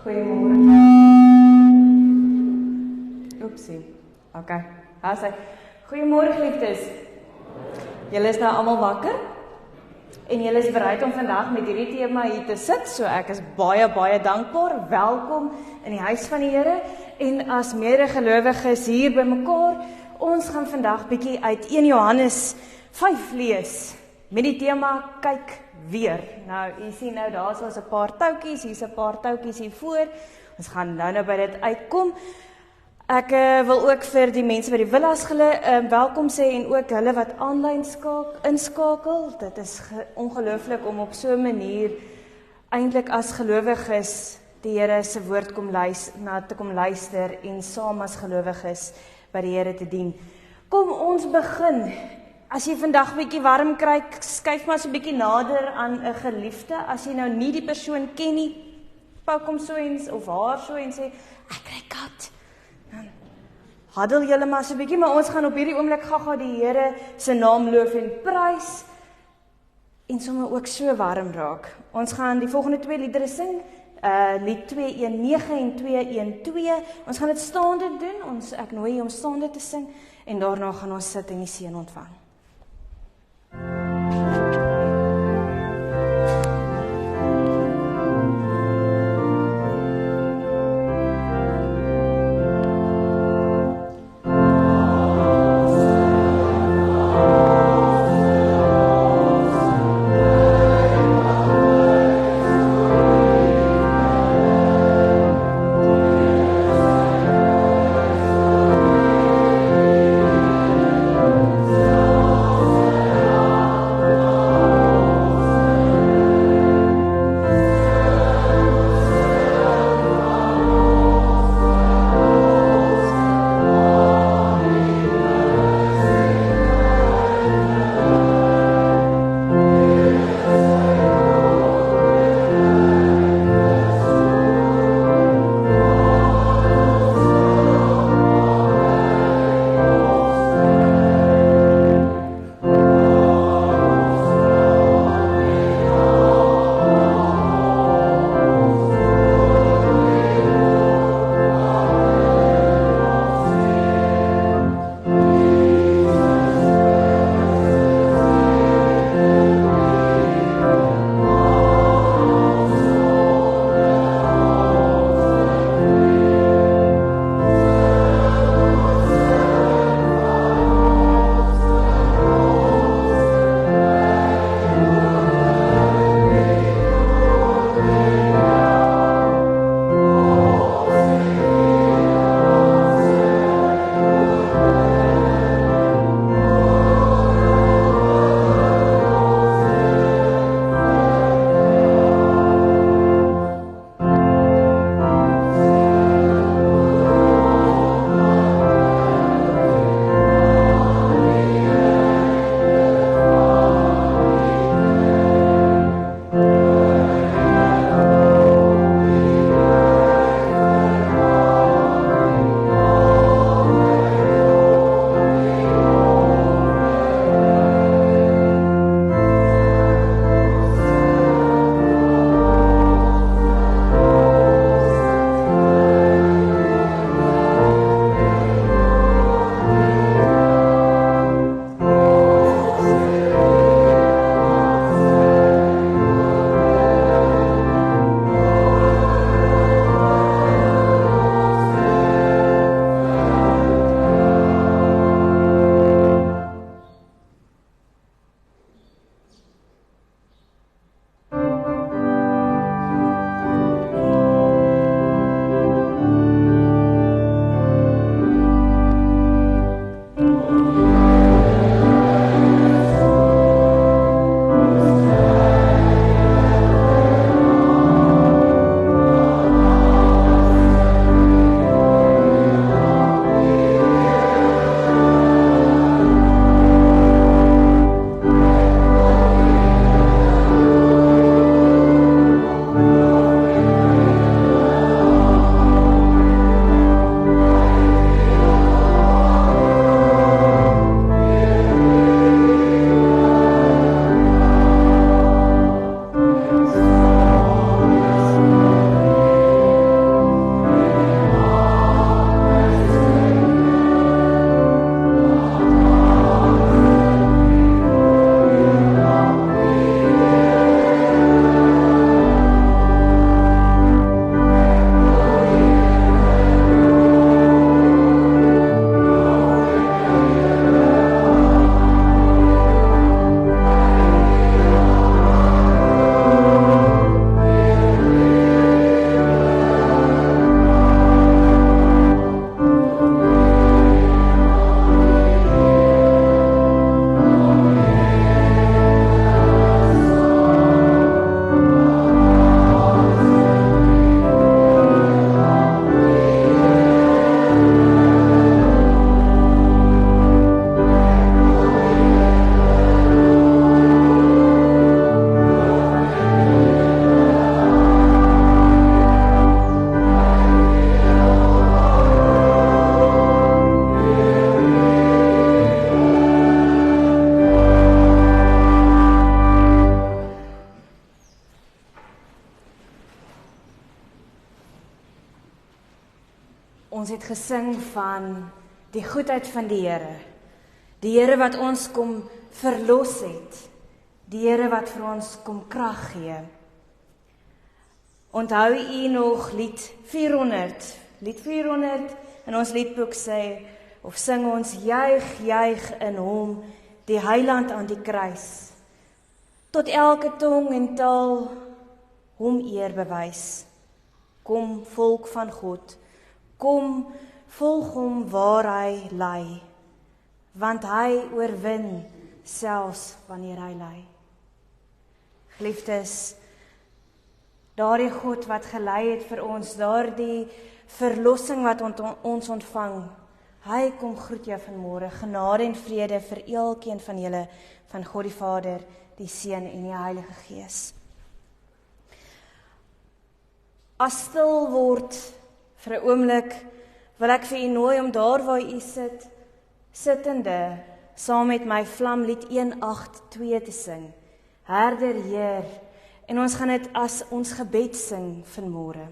Goeiemôre. Oepsie. Okay. Daar sê. Goeiemôre geliefdes. Julle is nou almal wakker en julle is bereid om vandag met hierdie tema hier te sit. So ek is baie dankbaar. Welkom in die huis van die Here en as medegelowiges hier bymekaar. Ons gaan vandag bietjie uit 1 Johannes 5 lees met die tema kyk weer. Nou, jy sien nou, daar is ons 'n paar toutjies, hier's 'n paar toutjies hier voor. Ons gaan nou by dit uitkom. Ek wil ook vir die mense by die villas welkom sê en ook hulle wat aanlyn inskakel. Dit is ongelooflik om op so 'n manier eintlik as gelowiges die Here se woord te kom luister en saam as gelowiges by die Here te dien. Kom ons begin. As jy vandag 'n bietjie warm kry, skuif maar so 'n bietjie nader aan 'n geliefde. As jy nou nie die persoon ken nie, pouk hom so eens of haar so en sê, ek kry koud. Dan haddel julle maar so 'n bietjie, maar ons gaan op hierdie oomblik gaga die Here se naam loof en prys en sommer ook so warm raak. Ons gaan die volgende 2 liedere sing. Lied 219 en 212. Ons gaan dit staande doen. Ek nooi om staande te sing en daarna gaan ons sit en die seën ontvang. Oh Ons het gesing van die goedheid van die Here. Die Here wat ons kom verlos het. Die Here wat vir ons kom krag gee. Onthou u nog lied 400? Lied 400 in ons liedboek sê, of sing ons, juig, juig in hom, die heiland aan die kruis. Tot elke tong en taal hom eer bewys. Kom, volk van God, kom, volg hom waar hy lei, want hy oorwin selfs wanneer hy lei. Geliefdes, daardie God wat gelei het vir ons, daardie verlossing wat ons ontvang, hy kom groet jou vanmôre, genade en vrede vir elkeen van julle, van God die Vader, die Seun en die Heilige Gees. As stil word vir 'n oomblik, wil ek vir u nooi om daar waar u sit, sittende, saam met my Vlamlied 182 te sing. Herder Heer, en ons gaan dit as ons gebed sing vanmôre.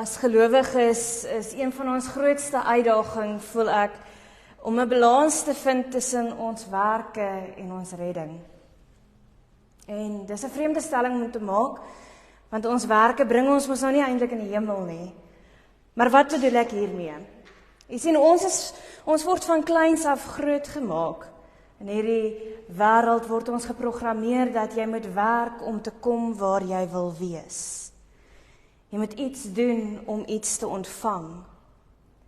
As gelowiges is een van ons grootste uitdaging, voel ek, om 'n balans te vind tussen ons werke en ons redding. En dis 'n vreemde stelling om te maak, want ons werke bring ons mos nou nie eintlik in die hemel nie. Maar wat bedoel ek hiermee? Jy sien, ons word van kleins af groot gemaak. In hierdie wêreld word ons geprogrammeer dat jy moet werk om te kom waar jy wil wees. Jy moet iets doen om iets te ontvang.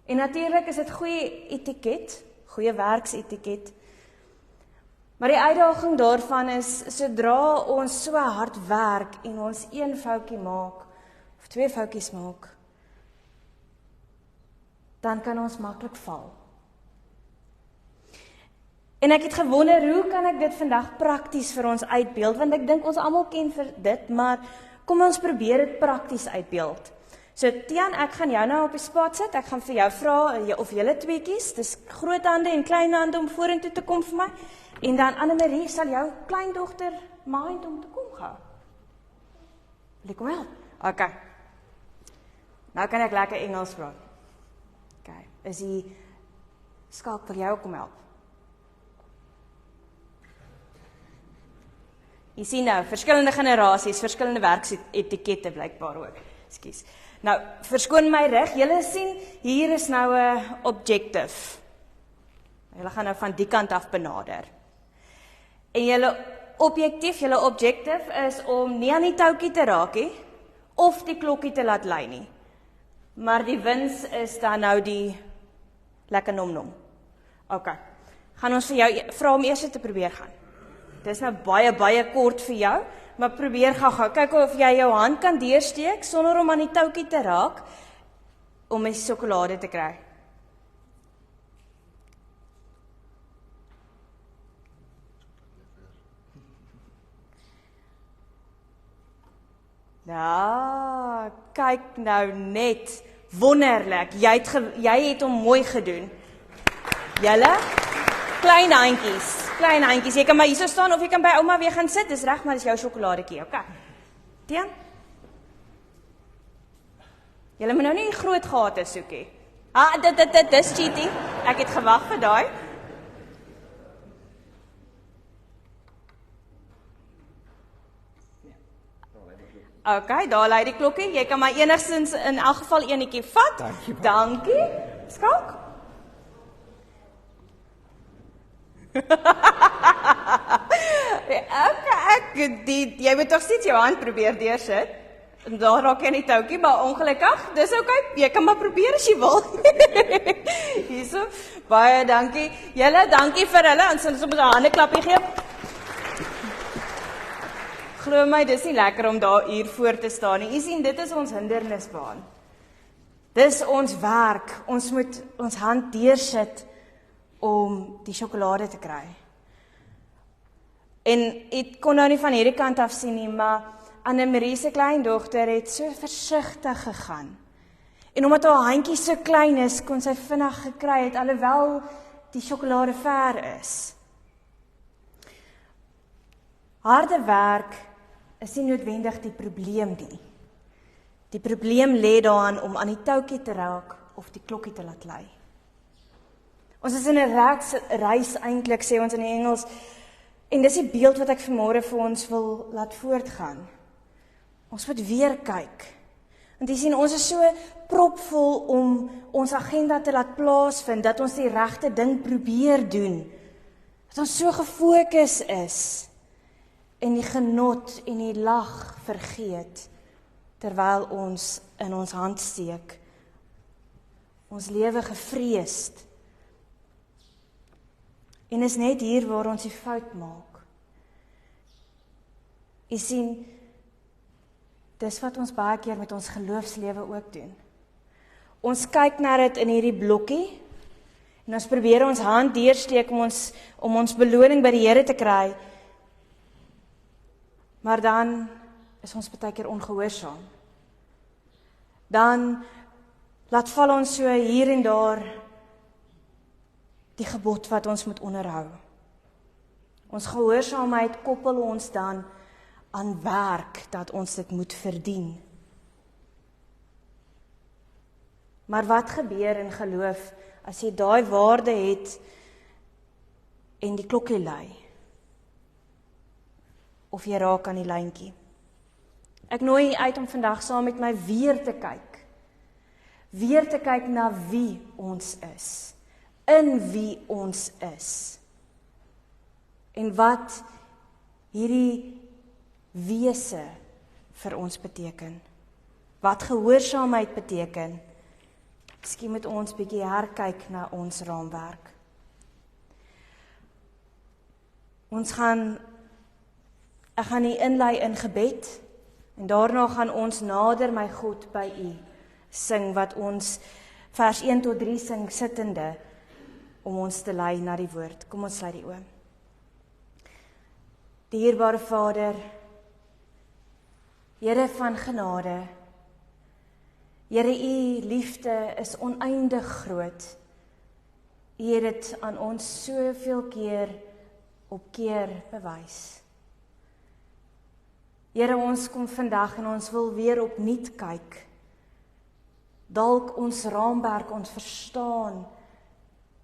En natuurlik is dit goeie etiket, goeie werksetiket. Maar die uitdaging daarvan is, sodra ons so hard werk en ons een foutjie maak, of twee foutjies maak, dan kan ons maklik val. En ek het gewonder, hoe kan ek dit vandag prakties vir ons uitbeeld, want ek dink ons almal ken vir dit, maar kom ons probeer dit prakties uitbeeld. So Tian, ek gaan jou nou op die spot sit, ek gaan vir jou vra, of julle tweekies, dis groot hande en klein hande om vorentoe te kom vir my, en dan Annemarie sal jou kleindogter mind om te kom gaan. Wil jy kom help? Ok. Nou kan ek lekker Engels praat. Ok, is die Skalk, wil jy ook kom help? Jy sien nou, verskillende generasies, verskillende werksetikette blykbaar ook. Ekskuus. Nou, verskoon my reg, julle sien, hier is nou 'n objective. Julle gaan nou van die kant af benader. En julle objective is om nie aan die toukie te raak nie, of die klokkie te laat lui nie. Maar die wins is dan nou die lekker nom-nom. Ok, gaan ons vir jou vra om eers te probeer gaan. Dis nou baie kort vir jou, maar probeer gou. Kyk of jy jou hand kan deursteek, sonder om aan die toukie te raak, om die sjokolade te kry. Ja, kyk nou net, wonderlik, jy het hom mooi gedoen. Julle, klein handjies, jy kan maar hier staan, of jy kan by ouma weer gaan sit, dis reg, maar dis jou sjokoladekie, ok? Tian? Julle moet nou nie groot gate soekie. Dis cheating, ek het gewag vir daai. Ok, daar lei die klokkie. Jy kan maar enigstens in elk geval enetjie vat. Dankie. Skalk. Jy moet toch steeds jou hand probeer deursit. En daar raak jy nie toukie, maar ongelukkig, dis ok, jy kan maar probeer as jy wil. Hierso, baie dankie. Julle, dankie vir hulle, en sal ons op 'n hande klapie gee. Glo my, dis nie lekker om daar hier voor te staan nie. Jy sien, dit is ons hindernisbaan. Dis ons werk. Ons moet ons hand deursit om die sjokolade te kry. En ek kon nou nie van hierdie kant af sien nie, maar Annemarie se kleindogter het so versigtig gegaan. En omdat haar handjie so klein is, kon sy vinnig gekry het, alhoewel die sjokolade ver is. Harde werk is nie noodwendig die probleem nie. Die probleem lê daarin om aan die toukie te raak of die klokkie te laat lui. Ons is in 'n reis eintlik, sê ons in die Engels, en dis die beeld wat ek vanmôre vir ons wil laat voortgaan. Ons moet weer kyk. Want jy sien, ons is so propvol om ons agenda te laat plaasvind, dat ons die regte ding probeer doen. Dat ons so gefokus is, en die genot en die lag vergeet, terwyl ons in ons hand steek. Ons lewe gevreesd. En is net hier waar ons die fout maak. Jy sien, dis wat ons baie keer met ons geloofslewe ook doen. Ons kyk na dit in hierdie blokkie, en ons probeer ons hand deursteek om ons beloning by die Here te kry, maar dan is ons baie keer ongehoorsaam. Dan laat val ons so hier en daar die gebod wat ons moet onderhou. Ons gehoorsaamheid koppel ons dan aan werk dat ons dit moet verdien. Maar wat gebeur in geloof as jy daai waarde het en die klokkie lui? Of jy raak aan die lyntjie? Ek nooi jy uit om vandag saam met my weer te kyk. Weer te kyk na wie ons is. In wie ons is. En wat hierdie wese vir ons beteken. Wat gehoorsaamheid beteken. Miskien moet ons bietjie herkyk na ons raamwerk. Ek gaan nie inlei in gebed, en daarna gaan ons nader my God by U sing, wat ons vers 1 tot 3 sing sittende. om ons te lei na die woord. Kom ons sluit die oë. Dierbare Vader, Here van genade, Here, U liefde is oneindig groot. U het dit aan ons soveel keer op keer bewys. Here, ons kom vandag en ons wil weer opnuut kyk. Dalk ons raamwerk, ons verstaan,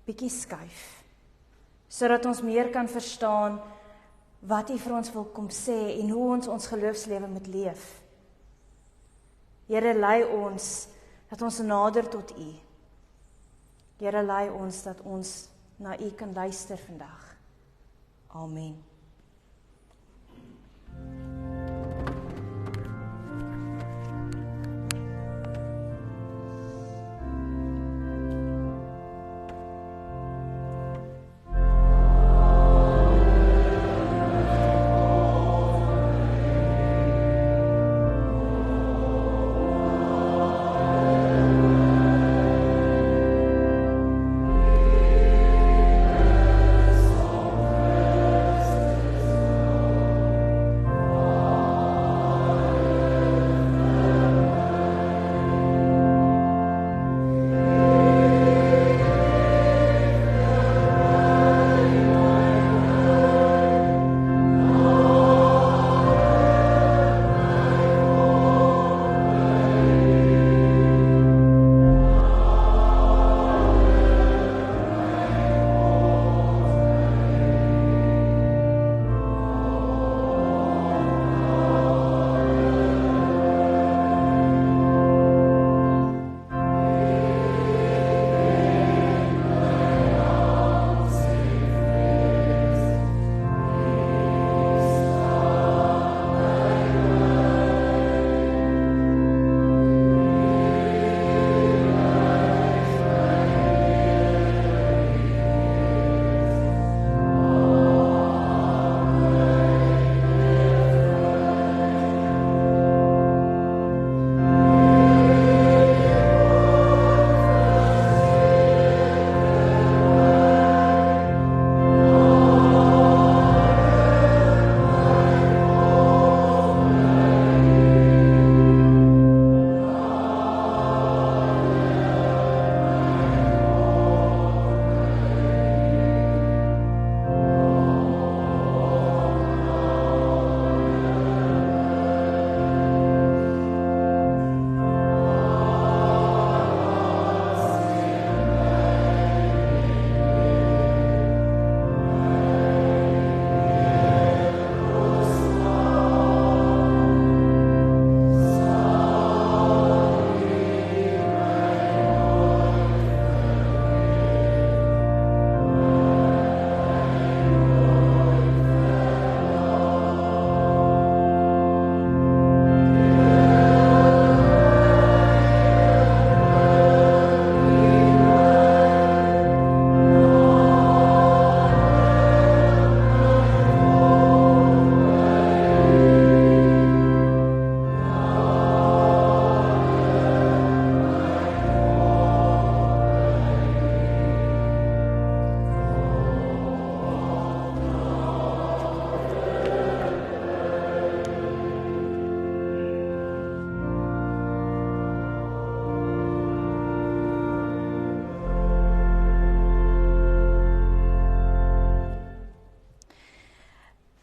bietjie skuif, sodat ons meer kan verstaan wat U vir ons wil kom sê en hoe ons geloofslewe moet leef. Here, lei ons dat ons nader tot U. Here, lei ons dat ons na U kan luister vandag. Amen.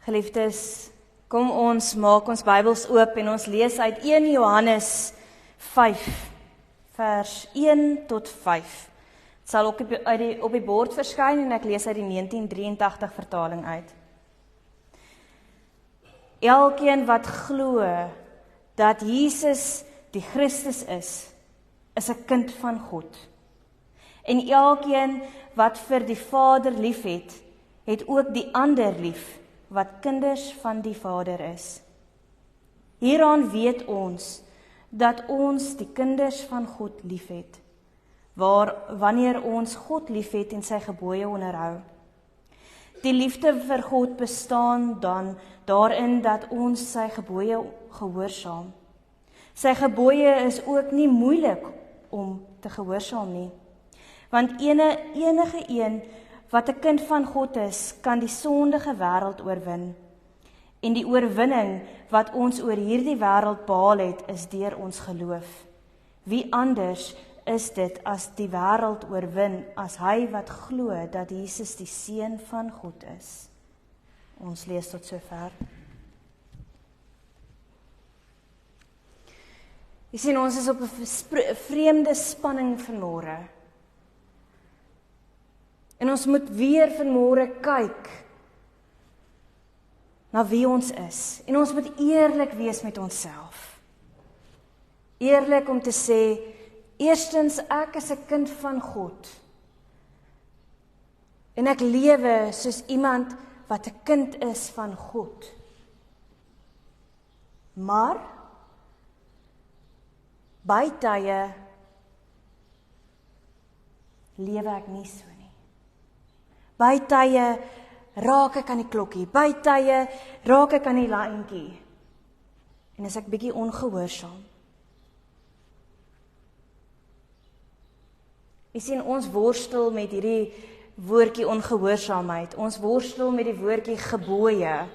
Geliefdes, kom ons maak ons Bybels oop en ons lees uit 1 Johannes 5, vers 1 tot 5. Het sal ook op die bord verskyn en ek lees uit die 1983 vertaling uit. Elkeen wat glo dat Jesus die Christus is 'n kind van God. En elkeen wat vir die Vader lief het ook die ander lief, wat kinders van die Vader is. Hieraan weet ons, dat ons die kinders van God lief het, wanneer ons God lief het en sy gebooie onderhou. Die liefde vir God bestaan dan daarin dat ons sy gebooie gehoorsaam. Sy gebooie is ook nie moeilik om te gehoorsaam nie, Want enige een wat 'n kind van God is, kan die sondige wêreld oorwin. En die oorwinning wat ons oor hierdie wêreld behaal het, is deur ons geloof. Wie anders is dit as die wêreld oorwin, as hy wat glo dat Jesus die Seun van God is? Ons lees tot sover. Jy sien, ons is op 'n vreemde spanning vanmôre. En ons moet weer vanmôre kyk na wie ons is. En ons moet eerlik wees met onsself. Eerlik om te sê, eerstens, ek is 'n kind van God. En ek lewe soos iemand wat 'n kind is van God. Maar by tye lewe ek nie so nie. By tye raak ek aan die klokkie, by tye raak ek aan die lyntjie. En is ek bietjie ongehoorsaam. Jy sien, ons worstel met hierdie woordjie ongehoorsaamheid. Ons worstel met die woordjie gebooie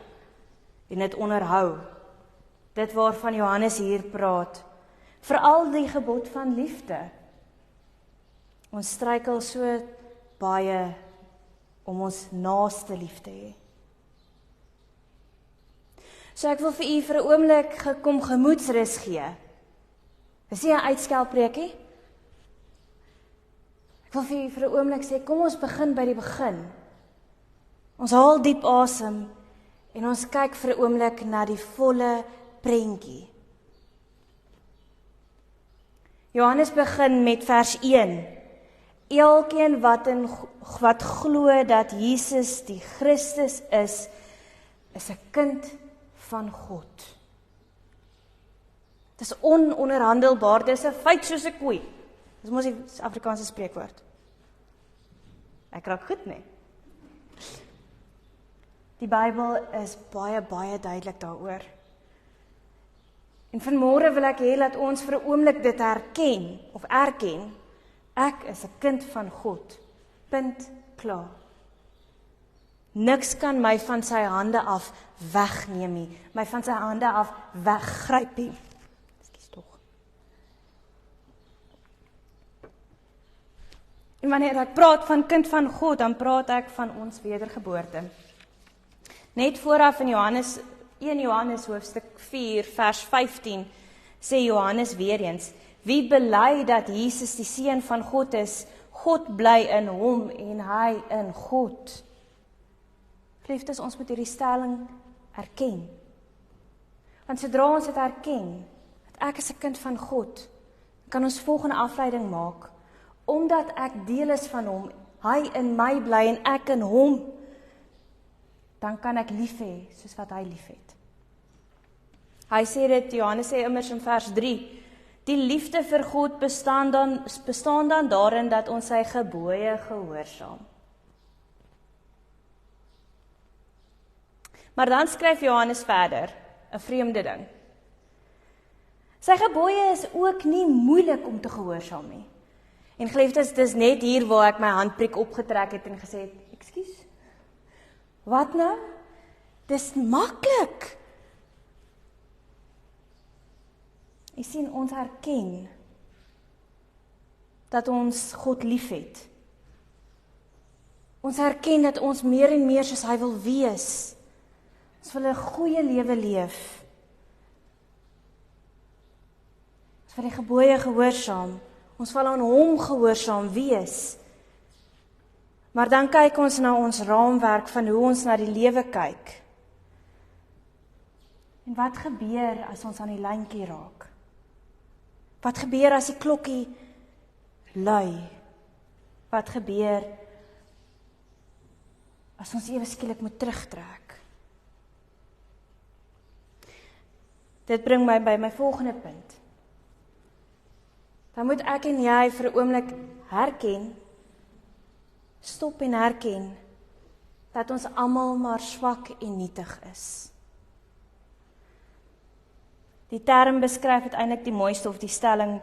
en dit onderhou. Dit waarvan Johannes hier praat. Veral die gebod van liefde. Ons struikel so baie om ons naaste lief te hê. So ek wil vir u vir 'n oomblik kom gemoedsrus gee. Dis nie 'n uitskelpreekie. Ek wil vir u vir 'n oomblik sê, kom ons begin by die begin. Ons haal diep asem en ons kyk vir 'n oomblik na die volle prentjie. Johannes begin met vers 1. Elkeen wat glo dat Jesus die Christus is 'n kind van God. Dit is ononderhandelbaar, dit is 'n feit soos 'n koei. Dis mos die Afrikaanse spreekwoord. Ek raak goed, nee. Die Bybel is baie duidelik daaroor. En vanmôre wil ek hê dat ons vir 'n oomblik dit erken. Ek is 'n kind van God. Punt, klaar. Niks kan my van sy hande af wegneem nie. My van sy hande af weggryp nie. Ekskuus tog. En wanneer ek praat van kind van God, dan praat ek van ons wedergeboorte. Net vooraf in 1 Johannes hoofstuk 4 vers 15 sê Johannes weer eens: wie bely dat Jesus die Seun van God is, God bly in hom en hy in God. Geliefdes, ons moet hierdie stelling erken. Want sodra ons dit erken, dat ek is 'n kind van God, kan ons volgende afleiding maak. Omdat ek deel is van hom, hy in my bly en ek in hom, dan kan ek lief hê soos wat hy lief het. Hy sê dit, Johannes sê immers in vers 3, die liefde vir God bestaan dan daarin dat ons sy gebooie gehoorsaam. Maar dan skryf Johannes verder, 'n vreemde ding. Sy gebooie is ook nie moeilik om te gehoorsaam nie. En geliefdes, dis net hier waar ek my handprik opgetrek het en gesê het, ekskuus, wat nou? Dis maklik. Jy sien, ons erken dat ons God liefhet. Ons erken dat ons meer en meer soos hy wil wees. Ons wil 'n goeie lewe leef. Ons wil die gebooie gehoorsaam. Ons wil aan hom gehoorsaam wees. Maar dan kyk ons na ons raamwerk van hoe ons na die lewe kyk. En wat gebeur as ons aan die lyntjie raak? Wat gebeur as die klokkie lui? Wat gebeur as ons ewe skielik moet terugtrek? Dit bring my by my volgende punt. Dan moet ek en jy vir 'n oomblik herken, stop en herken, dat ons almal maar swak en nietig is. Die term beskryf uiteindelik die mooiste of die stelling,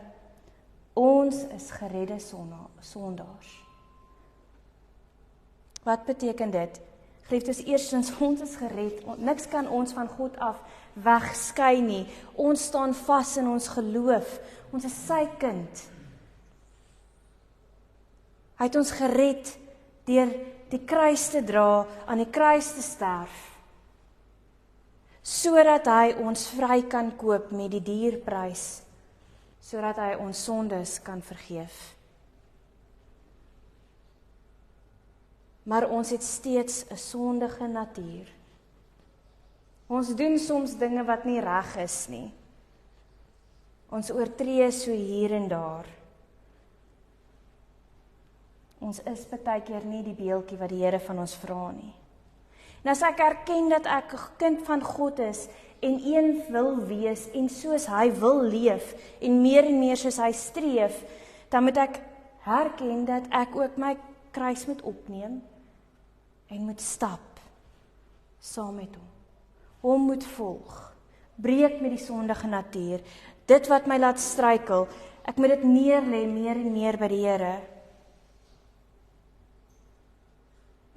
Ons is geredde sondaars. Wat beteken dit? Geliefdes, eerstens, ons is gered. Niks kan ons van God af wegskei nie. Ons staan vas in ons geloof. Ons is sy kind. Hy het ons gered deur die kruis te dra, aan die kruis te sterf, sodat hy ons vry kan koop met die dierprys, sodat hy ons sondes kan vergeef. Maar ons het steeds 'n sondige natuur. Ons doen soms dinge wat nie reg is nie. Ons oortree so hier en daar. Ons is baie keer nie die beeldjie wat die Here van ons vra nie. En as ek erken dat ek 'n kind van God is en een wil wees en soos hy wil leef en meer soos hy streef, dan moet ek herken dat ek ook my kruis moet opneem en moet stap saam met hom. Hom moet volg, breek met die sondige natuur, dit wat my laat struikel, ek moet dit neerlê meer en meer by die Here.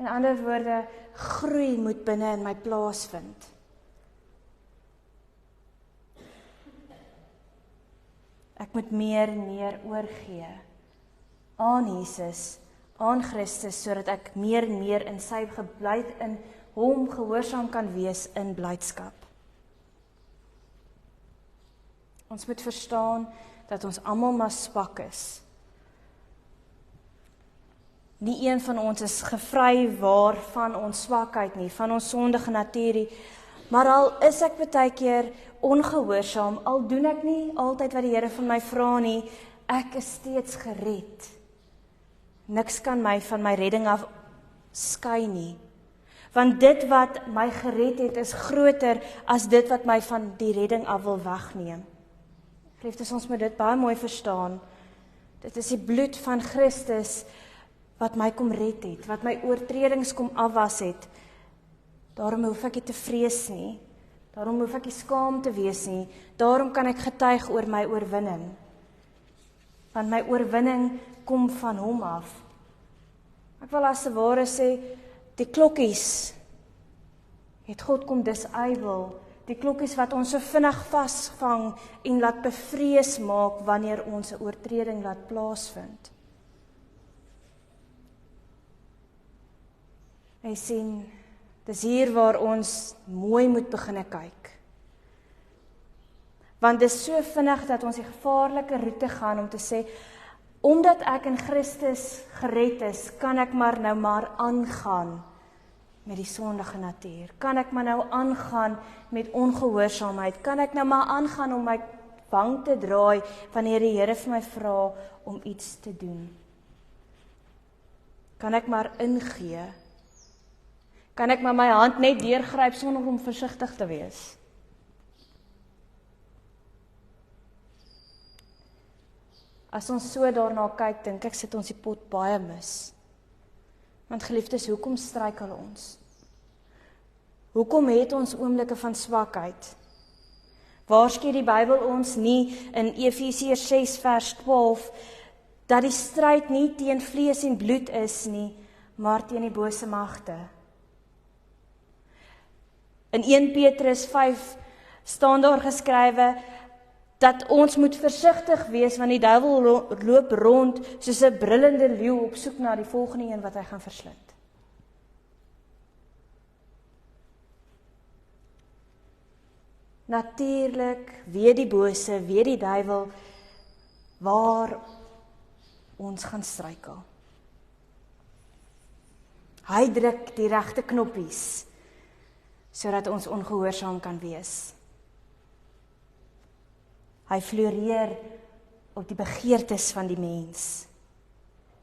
In ander woorde, groei moet binne in my plaasvind. Ek moet meer en meer oorgee aan Jesus, aan Christus, sodat ek meer en meer in sy geblyf in hom gehoorsaam kan wees in blydskap. Ons moet verstaan dat ons almal maar swak is. Nie een van ons is gevry van ons swakheid nie, van ons sondige natuur nie, maar al is ek baie keer ongehoorsaam, al doen ek nie altyd wat die Here van my vra nie, ek is steeds gered. Niks kan my van my redding af skei nie, want dit wat my gered het is groter as dit wat my van die redding af wil wegneem. Geliefdes, ons moet dit baie mooi verstaan. Dit is die bloed van Christus wat my kom red het, wat my oortredings kom afwas het. Daarom hoef ek nie te vrees nie, daarom hoef ek nie skaam te wees nie, daarom kan ek getuig oor my oorwinning. Want my oorwinning kom van hom af. Ek wil as 'n ware sê, die klokkies het God kom disable, die klokkies wat ons so vinnig vasvang en laat bevrees maak wanneer ons 'n oortreding laat plaasvind. Hy sien, dis hier waar ons mooi moet begin kyk. Want dis so vinnig dat ons die gevaarlike roete gaan om te sê, omdat ek in Christus gered is, kan ek maar aangaan met die sondige natuur. Kan ek maar nou aangaan met ongehoorsaamheid. Kan ek nou maar aangaan om my wang te draai wanneer die Here vir my vra om iets te doen. Kan ek maar ingee. Kan ek maar my hand net deurgryp sonder om versigtig te wees. As ons so daarna kyk, dink ek sit ons die pot baie mis. Want geliefdes, hoekom struikel ons? Hoekom het ons oomblikke van swakheid? Waarsku die Bybel ons nie in Efesiërs 6 vers 12 dat die stryd nie teen vlees en bloed is nie, maar teen die bose magte. In 1 Petrus 5 staan daar geskrywe dat ons moet versigtig wees, want die duiwel loop rond soos 'n brullende leeu op soek na die volgende een wat hy gaan verslind. Natuurlik weet die bose, weet die duiwel waar ons gaan struikel. Hy druk die regte knoppies sodat ons ongehoorsaam kan wees. Hy floreer op die begeertes van die mens.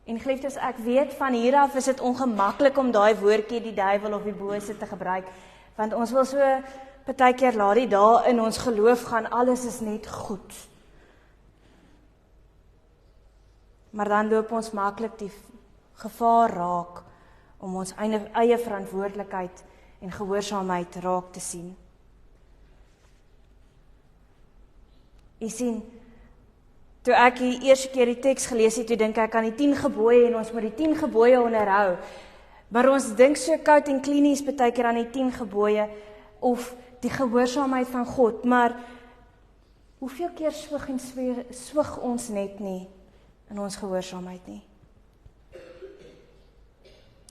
En geliefdes, ek weet van hier af is dit ongemaklik om daai woordjie die duiwel of die bose te gebruik, want ons wil so baie keer laat die dae in ons geloof gaan, alles is net goed. Maar dan loop ons maklik die gevaar raak om ons eie verantwoordelikheid en gehoorsaamheid raak te sien. Toe ek die eerste keer die teks gelees het, toe dink ek aan die 10 gebooie en ons moet die 10 gebooie onderhou. Maar ons dink so koud en klinies baie keer aan die 10 gebooie of die gehoorsaamheid van God, maar hoeveel keer swig ons net nie in ons gehoorsaamheid nie?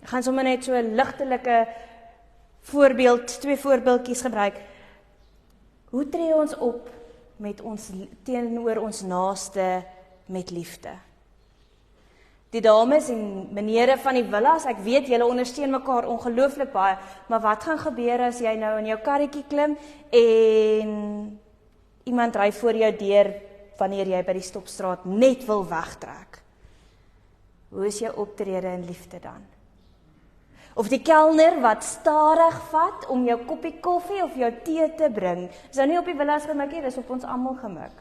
Ek gaan sommer net so 'n ligtelike voorbeeld, 2 voorbeeldjies gebruik. Hoe tree ons op met ons teenoor ons naaste met liefde? Die dames en menere van die villas, ek weet julle ondersteun mekaar ongelooflik baie, maar wat gaan gebeur as jy nou in jou karretjie klim en iemand ry voor jou deur wanneer jy by die stopstraat net wil wegtrek? Hoe is jou optrede in liefde dan? Of die kelner wat stadig vat om jou koppie koffie of jou tee te bring. Is nou nie op die villas gemik nie, dis op ons almal gemik.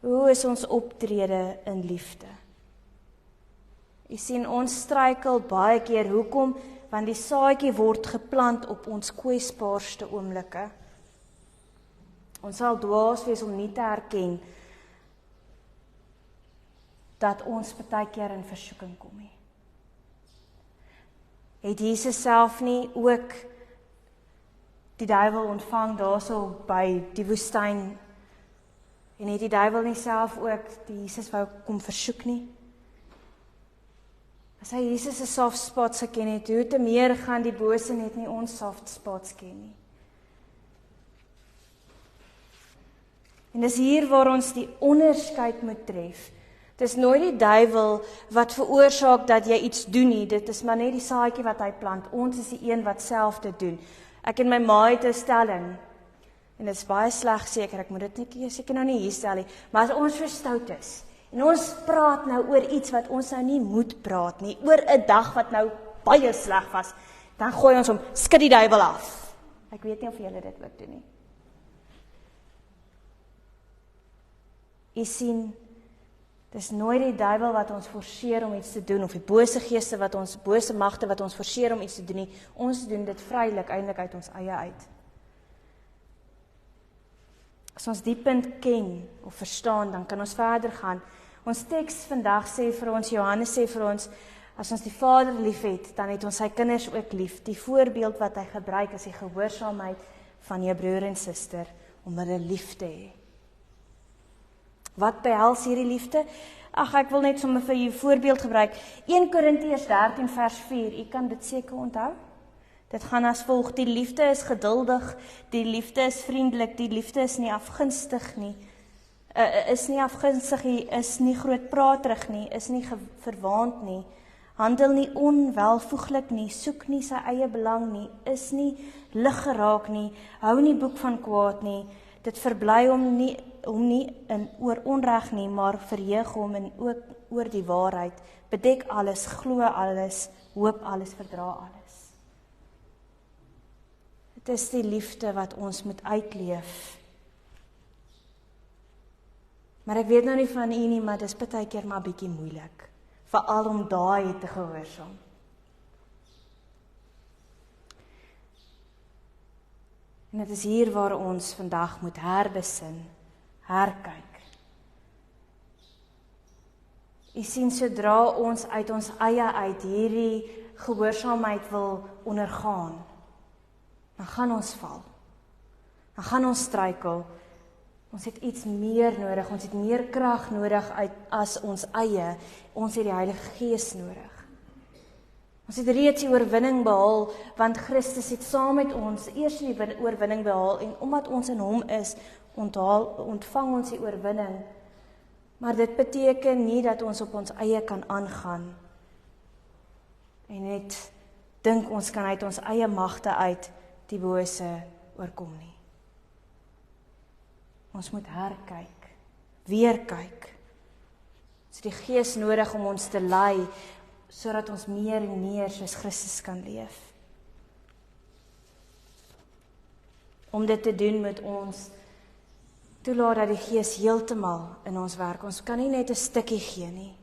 Hoe is ons optrede in liefde? Jy sien, ons struikel baie keer, hoekom? Want die saadjie word geplant op ons kwesbaarste oomblikke. Ons sal dwaas wees om nie te erken dat ons baie keer in versoeking kom nie. Het Jesus self nie ook die duiwel ontvang daarso by die woestyn, en het die duiwel nie self ook die Jesus wou kom versoek nie? As hy Jesus se soft spots geken het, hoe te meer gaan die bose net nie ons soft spots ken nie. En dis hier waar ons die onderskeid moet tref. Dis nooit die duiwel wat veroorsaak dat jy iets doen nie, dit is maar net die saadjie wat hy plant. Ons is die een wat self dit doen. Ek en my ma het 'n stelling, en dit is baie sleg seker, ek moet dit net seker nou nie hier stel nie, maar as ons verstout is, en ons praat nou oor iets wat ons nou nie moet praat nie, oor 'n dag wat nou baie sleg was, dan gooi ons hom, skud die duiwel af. Ek weet nie of julle dit ook doen nie. Jy sien, dis nooit die duiwel wat ons forceer om iets te doen, of die bose geeste bose magte wat ons forceer om iets te doen nie. Ons doen dit vrylik eintlik uit ons eie uit. As ons die punt ken of verstaan, dan kan ons verder gaan. Ons teks vandag sê vir ons, Johannes sê vir ons, as ons die Vader lief het, dan het ons sy kinders ook lief. Die voorbeeld wat hy gebruik is die gehoorsaamheid van jou broer en suster, om hulle lief te hê. Wat behels hierdie liefde? Ag, ek wil net sommer vir u voorbeeld gebruik. 1 Korintiërs 13 vers 4, u kan dit seker onthou. Dit gaan as volg: die liefde is geduldig, die liefde is vriendelik, die liefde is nie afgunstig nie, is nie grootpraterig nie, is nie verwaand nie, handel nie onwelvoeglik nie, soek nie sy eie belang nie, is nie lig geraak nie, hou nie boek van kwaad nie, dit verbly hom nie in oor onreg nie, maar verheug hom in ook oor die waarheid, bedek alles, glo alles, hoop alles, verdra alles. Dit is die liefde wat ons moet uitleef. Maar ek weet nou nie van u nie, maar dis baie keer maar bietjie moeilik, veral om daai te gehoorsaam. En dit is hier waar ons vandag moet herbesin, herkyk. U sien, sodra ons uit ons eie uit hierdie gehoorsaamheid wil ondergaan, dan gaan ons val. Dan gaan ons struikel. Ons het iets meer nodig, ons het meer krag nodig as ons eie. Ons het die Heilige Gees nodig. Ons het reeds die oorwinning behaal, want Christus het saam met ons eers die oorwinning behaal, en omdat ons in hom is, ontvang ons die oorwinning. Maar dit beteken nie dat ons op ons eie kan aangaan, en net dink ons kan uit ons eie magte uit die bose oorkom nie. Ons moet herkyk, weer kyk. Ons het die Gees nodig om ons te lei, sodat ons meer en meer soos Christus kan leef. Om dit te doen moet ons toelaat dat die Gees heeltemal in ons werk. Ons kan nie net 'n stukkie gee nie.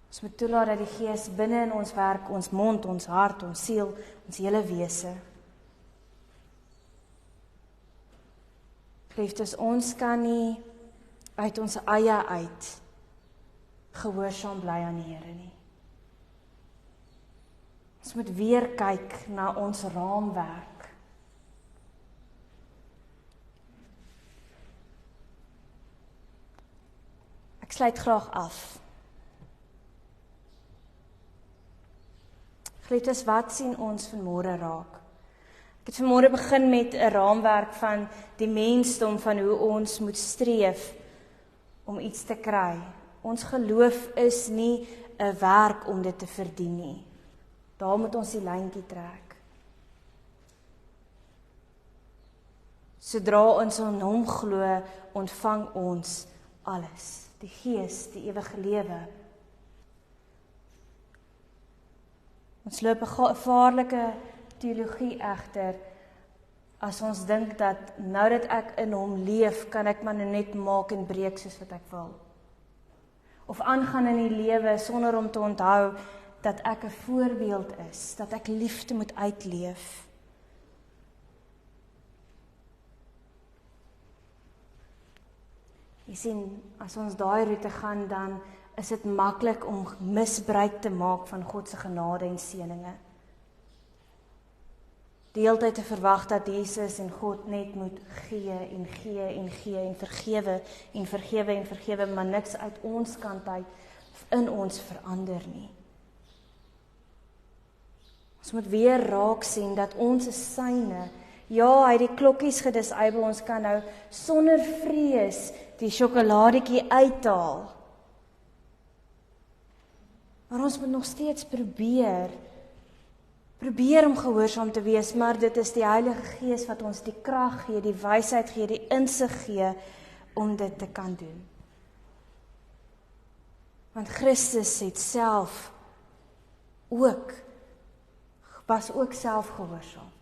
Ons moet toelaat dat die Gees binne in ons werk, ons mond, ons hart, ons siel, ons hele wese. Geliefdes, ons kan nie uit ons eie uit gehoorsaam bly aan die Here nie. Ons moet weer kyk na ons raamwerk. Ek sluit graag af. Geliefdes, wat sien ons vanmôre raak? Ek het vanmôre begin met 'n raamwerk van die mensdom, van hoe ons moet streef om iets te kry. Ons geloof is nie 'n werk om dit te verdien nie. Daar moet ons die lyntjie trek. Sodra ons aan hom glo, ontvang ons alles. Die Gees, die ewige lewe. Ons loop 'n gevaarlike teologie egter, as ons dink dat nou dat ek in hom leef, kan ek maar net maak en breek soos wat ek wil. Of aangaan in die lewe sonder om te onthou dat ek 'n voorbeeld is, dat ek liefde moet uitleef. Jy sien, as ons daai roete gaan, dan is dit maklik om misbruik te maak van God se genade en seëninge. Die hele tyd te verwag dat Jesus en God net moet gee en gee en gee en vergewe en vergewe en vergewe, maar niks uit ons kant uit in ons verander nie. Ons moet weer raak sien dat ons is syne. Ja, hy het die klokkies gedisable, ons kan nou sonder vrees die sjokoladetjie uithaal. Maar ons moet nog steeds probeer om gehoorsaam te wees, maar dit is die Heilige Gees wat ons die krag gee, die wysheid gee, die insig gee om dit te kan doen. Want Christus het self was ook self gehoorsaam.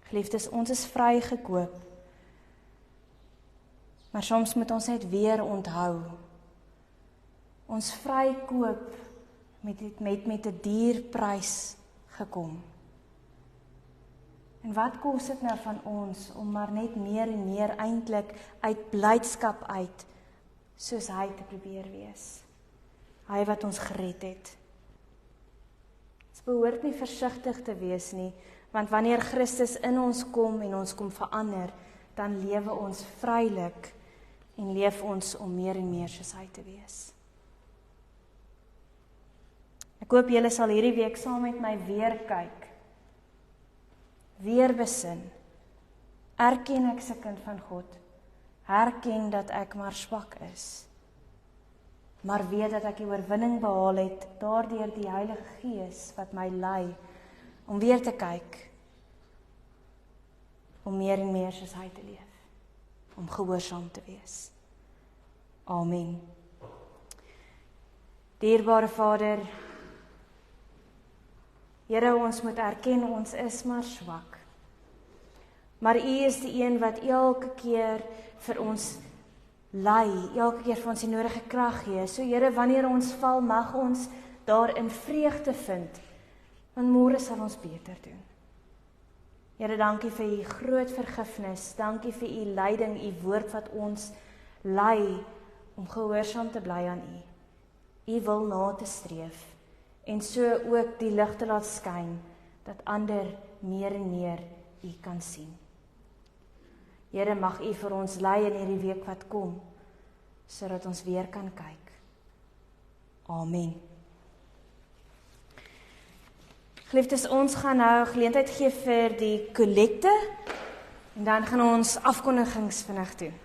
Geliefdes, ons is vrygekoop, maar soms moet ons net weer onthou, ons vrykoop met 'n duur prys gekom. En wat kos dit nou van ons om maar net meer en meer eintlik uit blydskap uit soos hy te probeer wees? Hy wat ons gered het. Ons behoort nie versigtig te wees nie, want wanneer Christus in ons kom en ons kom verander, dan lewe ons vrylik en leef ons om meer en meer soos hy te wees. Ek hoop julle sal hierdie week saam met my weer kyk, weer besin. Erken ek se kind van God, herken dat ek maar swak is, maar weet dat ek die oorwinning behaal het, daardeur die Heilige Gees wat my lei, om weer te kyk, om meer en meer soos hy te leef, om gehoorsaam te wees. Amen. Dierbare Vader, Here, ons moet erken, ons is maar swak. Maar U is die een wat elke keer vir ons lei, elke keer vir ons die nodige krag gee. So Here, wanneer ons val, mag ons daarin vreugde vind, want môre sal ons beter doen. Here, dankie vir U groot vergifnis, dankie vir U leiding, U woord wat ons lei om gehoorsaam te bly aan U. U wil na te streef, en so ook die lig te laat skyn, dat ander meer en meer U kan sien. Here, mag U vir ons lei in hierdie week wat kom, sodat ons weer kan kyk. Amen. Geliefdes, ons gaan nou geleentheid gee vir die kollekte, en dan gaan ons afkondigings vinnig doen.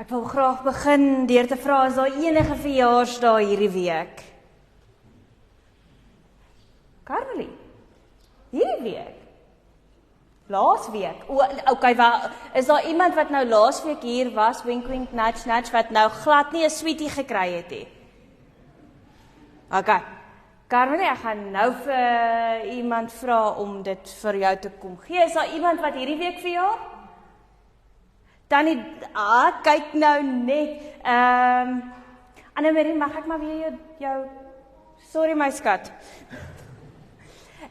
Ek wil graag begin deur te vra, is daar enige verjaarsdae hierdie week? Karmelie, hierdie week? Laasweek? Okay, is daar iemand wat nou laasweek hier was, wink wink, nudge nudge, wat nou glad nie 'n sweetie gekry het nie? Okay, Karmelie, ek gaan nou vir iemand vra om dit vir jou te kom gee. Is daar iemand wat hierdie week verjaar? Tannie, kyk nou net. Annemarie, mag ek maar weer jou... Sorry my skat.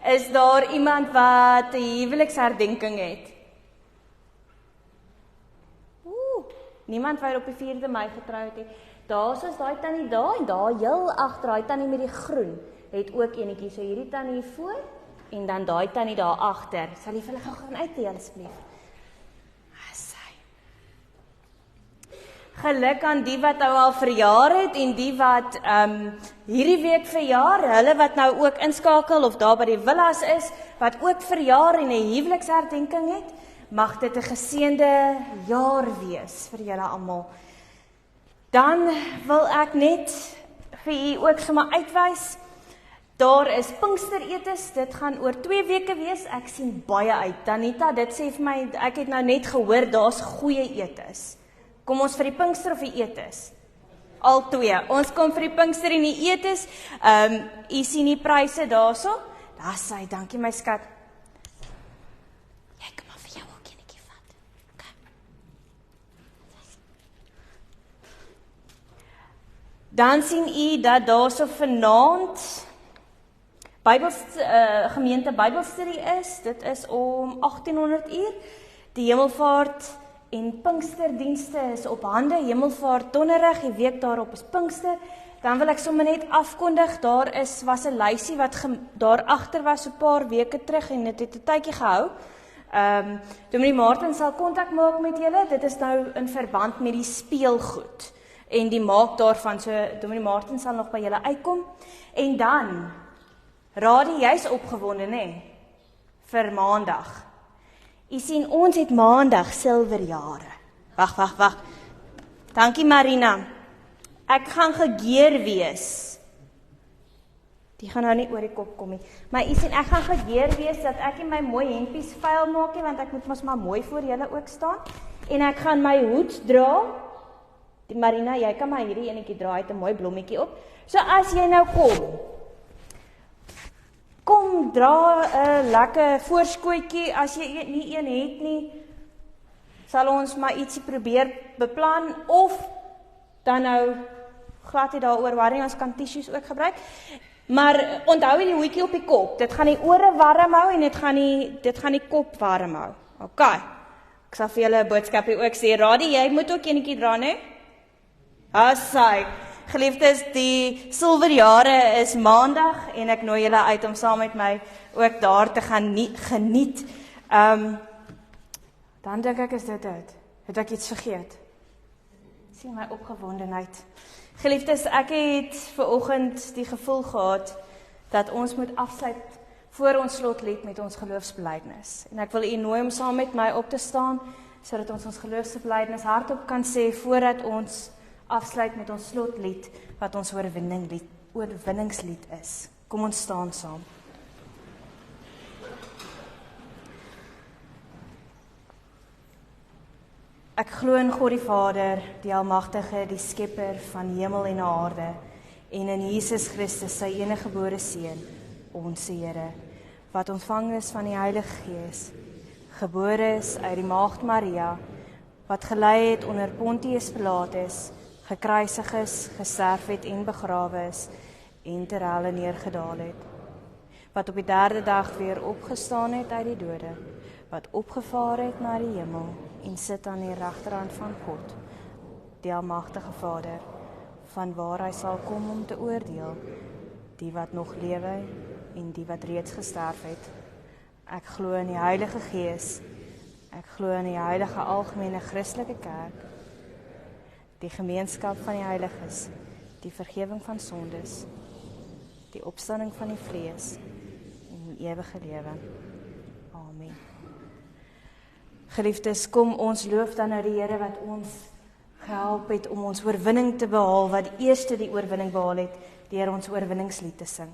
Is daar iemand wat 'n huweliksherdenking het? Niemand wat op die 4de Mei getroud het. Daar is daai tannie daar en daar heel agter, daai tannie met die groen, het ook enetjie. So hierdie tannie hier voor en dan daai tannie daar agter. Sal jy vir hulle gou gaan uitdeel asseblief? Geluk aan die wat nou al verjaar het en die wat hierdie week verjaar, hulle wat nou ook inskakel of daar by die villas is, wat ook verjaar en 'n huweliksherdenking het, mag dit 'n geseënde jaar wees vir julle almal. Dan wil ek net vir u ook sommer uitwys, daar is Pinksteretes, dit gaan oor 2 weke wees, ek sien baie uit. Danita, dit sê vir my, ek het nou net gehoor, daar's goeie etes. Kom ons vir die Pinkster of die etes? Al twee. Ons kom vir die Pinkster en die etes. U sien die pryse daarso. Daar sê, dankie my skat. Jy kan maar vir jou ook enetjie vat. Okay. Dan sien u dat daarso vanaand gemeente Bybelstudie is. Dit is om 1800 Die Hemelvaart en Pinksterdienste is op hande, Hemelvaart donderdag, die week daarop is Pinkster. Dan wil ek sommer net afkondig, daar was 'n lysie wat daar agter was so 'n paar weke terug en dit het 'n tydjie gehou. Dominee Martin sal kontak maak met julle, dit is nou in verband met die speelgoed en die maak daarvan, so Dominee Martin sal nog by julle uitkom. En dan, Radie, jy's opgewonde, né? Vir Maandag. U sien, ons het Maandag silverjare. Wag. Dankie Marina. Ek gaan gegeer wees. Die gaan nou nie oor die kop kom nie. Maar u sien, ek gaan gegeer wees dat ek nie my mooi hempies vuil maak nie, want ek moet mos maar mooi voor julle ook staan. En ek gaan my hoed dra. Die Marina, jy kan maar hierdie enetjie dra, het 'n mooi blommetjie op. So as jy nou kom dra 'n lekker voorskootjie, as jy nie een het nie, sal ons maar ietsie probeer beplan, of dan nou glad nie daaroor worry, ons kan tissues ook gebruik. Maar onthou die hoedjie op die kop, dit gaan die ore warm hou en dit gaan die kop warm hou. OK, ek sal vir julle 'n boodskapie ook sê, Radie, jy moet ook enetjie dra, né? Asai. Geliefdes, die silverjare is Maandag en ek nooi julle uit om saam met my ook daar te gaan geniet. Dan dink ek is dit uit. Het ek iets vergeet? Sien my opgewondenheid. Geliefdes, ek het vanoggend die gevoel gehad dat ons moet afsluit voor ons slotlied met ons geloofsbelijdenis. En ek wil u nooi om saam met my op te staan, sodat ons geloofsbelijdenis hardop kan sê voordat ons afsluit met ons slotlied, wat ons oorwinningslied is. Kom ons staan saam. Ek glo in God die Vader, die Almagtige, die Skepper van hemel en aarde, en in Jesus Christus, sy eniggebore Seun, ons Here, wat ontvang is van die Heilige Gees, gebore is uit die Maagd Maria, wat gelei het onder Pontius Pilatus, gekruisig is, gesterf het en begrawe is, en ter helle neergedaal het, wat op die 3de dag weer opgestaan het uit die dode, wat opgevaar het na die hemel, en sit aan die regterhand van God, die Almagtige Vader, van waar hy sal kom om te oordeel, die wat nog lewe, en die wat reeds gesterf het. Ek glo in die Heilige Gees, ek glo in die heilige algemene Christelike kerk, die gemeenskap van die heiliges, die vergewing van sondes, die opstanding van die vlees, en die ewige lewe. Amen. Geliefdes, kom ons loof dan nou die Here wat ons gehelp het om ons oorwinning te behaal, wat die eerste die oorwinning behaal het, deur ons oorwinningslied te sing.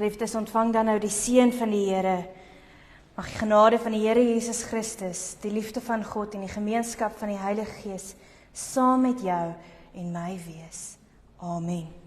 Geliefdes, ontvang dan nou die seën van die Here. Mag die genade van die Here Jesus Christus, die liefde van God en die gemeenskap van die Heilige Gees saam met jou en my wees. Amen.